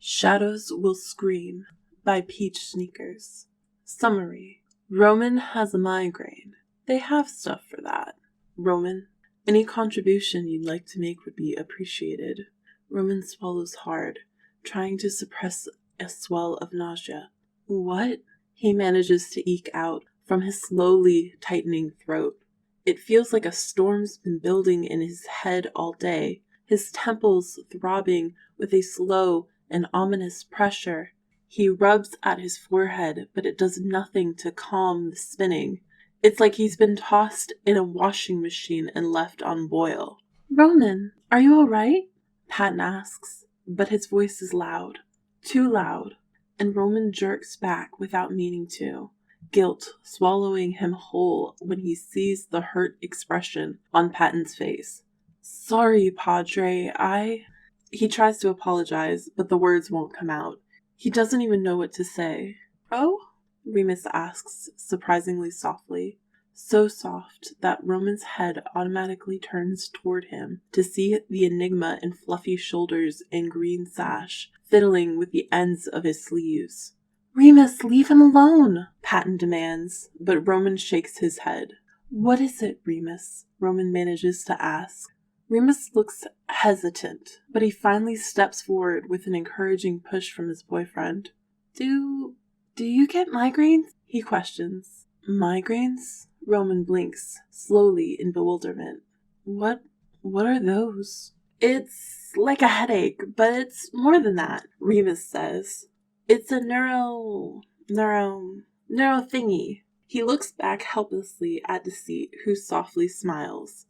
Shadows Will Scream by Peach Sneakers. Summary. Roman has a migraine. They have stuff for that. Roman, any contribution you'd like to make would be appreciated. Roman swallows hard, trying to suppress a swell of nausea. What? He manages to eke out from his slowly tightening throat. It feels like a storm's been building in his head all day, his temples throbbing with a slow and ominous pressure. He rubs at his forehead, but it does nothing to calm the spinning. It's like he's been tossed in a washing machine and left on boil. Roman, are you all right? Patton asks, but his voice is loud, too loud, and Roman jerks back without meaning to, guilt swallowing him whole when he sees the hurt expression on Patton's face. Sorry, Padre, He tries to apologize, but the words won't come out. He doesn't even know what to say. Oh? Remus asks, surprisingly softly. So soft that Roman's head automatically turns toward him to see the enigma in fluffy shoulders and green sash, fiddling with the ends of his sleeves. Remus, leave him alone, Patton demands, but Roman shakes his head. What is it, Remus? Roman manages to ask. Remus looks hesitant, but he finally steps forward with an encouraging push from his boyfriend. Do you get migraines? He questions. Migraines? Roman blinks, slowly in bewilderment. What are those? It's like a headache, but it's more than that, Remus says. It's a neuro thingy. He looks back helplessly at Deceit, who softly smiles.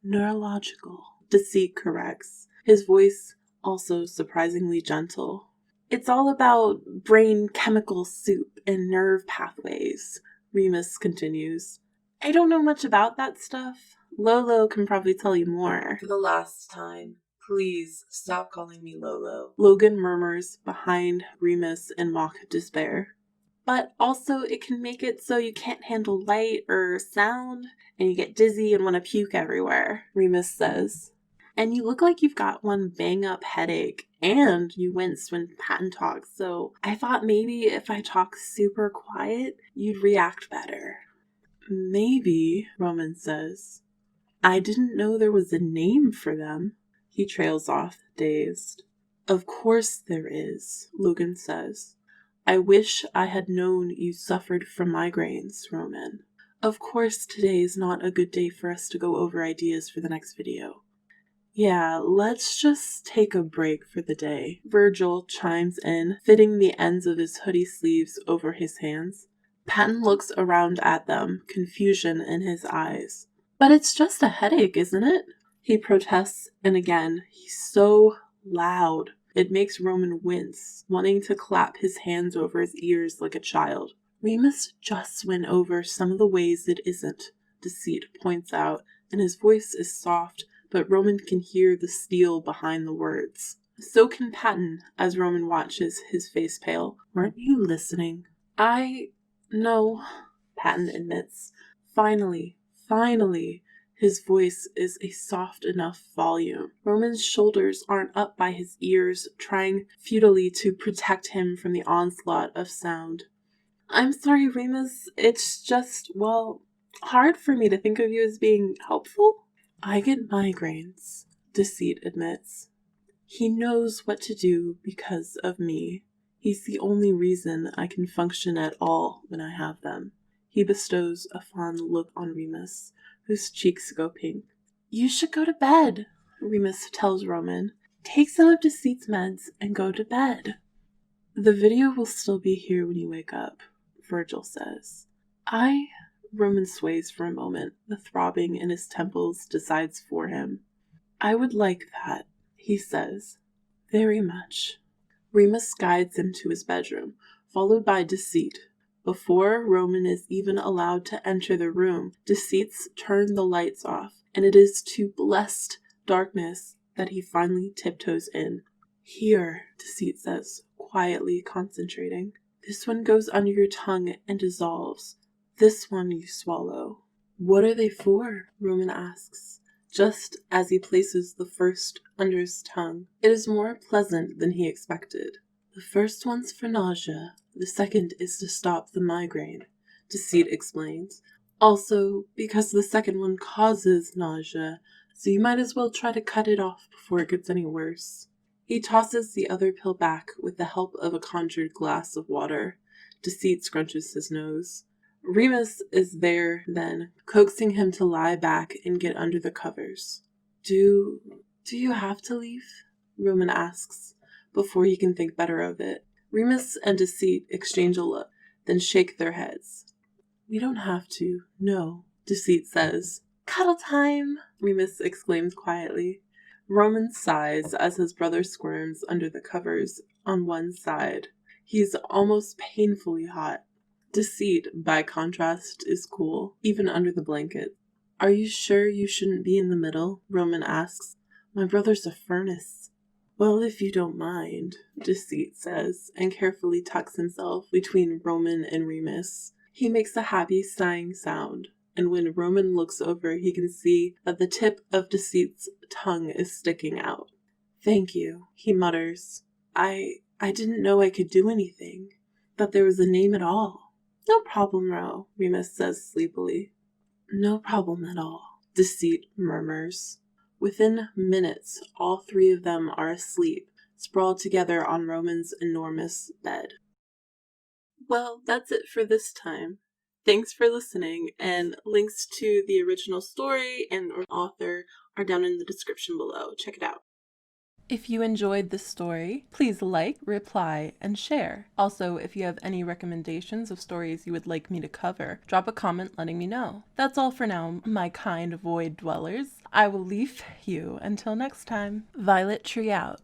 Neurological, Deceit corrects, his voice also surprisingly gentle. It's all about brain chemical soup and nerve pathways, Remus continues. I don't know much about that stuff. Lolo can probably tell you more. For the last time, please stop calling me Lolo, Logan murmurs behind Remus in mock despair. But also it can make it so you can't handle light or sound, and you get dizzy and want to puke everywhere, Remus says. And you look like you've got one bang-up headache, and you wince when Patton talks, so I thought maybe if I talk super quiet, you'd react better. Maybe, Roman says. I didn't know there was a name for them. He trails off, dazed. Of course there is, Logan says. I wish I had known you suffered from migraines, Roman. Of course today is not a good day for us to go over ideas for the next video. Yeah, let's just take a break for the day, Virgil chimes in, fitting the ends of his hoodie sleeves over his hands. Patton looks around at them, confusion in his eyes. But it's just a headache, isn't it? He protests, and again, he's so loud. It makes Roman wince, wanting to clap his hands over his ears like a child. Remus just went over some of the ways it isn't, Deceit points out, and his voice is soft, but Roman can hear the steel behind the words. So can Patton, as Roman watches, his face pale. Weren't you listening? No, Patton admits. Finally, his voice is a soft enough volume. Roman's shoulders aren't up by his ears, trying futilely to protect him from the onslaught of sound. I'm sorry, Remus. It's just, hard for me to think of you as being helpful. I get migraines, Deceit admits. He knows what to do because of me. He's the only reason I can function at all when I have them. He bestows a fond look on Remus, whose cheeks go pink. You should go to bed, Remus tells Roman. Take some of Deceit's meds and go to bed. The video will still be here when you wake up, Virgil says. Roman sways for a moment, the throbbing in his temples decides for him. I would like that, he says. Very much. Remus guides him to his bedroom, followed by Deceit. Before Roman is even allowed to enter the room, Deceit's turn the lights off, and it is to blessed darkness that he finally tiptoes in. Here, Deceit says, quietly concentrating. This one goes under your tongue and dissolves. This one you swallow. What are they for? Roman asks, just as he places the first under his tongue. It is more pleasant than he expected. The first one's for nausea, the second is to stop the migraine, Deceit explains. Also, because the second one causes nausea, so you might as well try to cut it off before it gets any worse. He tosses the other pill back with the help of a conjured glass of water. Deceit scrunches his nose. Remus is there then, coaxing him to lie back and get under the covers. Do you have to leave? Roman asks, before he can think better of it. Remus and Deceit exchange a look, then shake their heads. We don't have to, no, Deceit says. Cuddle time, Remus exclaims quietly. Roman sighs as his brother squirms under the covers on one side. He's almost painfully hot. Deceit, by contrast, is cool, even under the blanket. Are you sure you shouldn't be in the middle? Roman asks. My brother's a furnace. Well, if you don't mind, Deceit says, and carefully tucks himself between Roman and Remus. He makes a happy sighing sound, and when Roman looks over, he can see that the tip of Deceit's tongue is sticking out. Thank you, he mutters. I didn't know I could do anything, that there was a name at all. No problem, Ro, Remus says sleepily. No problem at all, Deceit murmurs. Within minutes, all three of them are asleep, sprawled together on Roman's enormous bed. Well, that's it for this time. Thanks for listening, and links to the original story and author are down in the description below. Check it out. If you enjoyed this story, please like, reply, and share. Also, if you have any recommendations of stories you would like me to cover, drop a comment letting me know. That's all for now, my kind void dwellers. I will leave you until next time. Violet Tree out.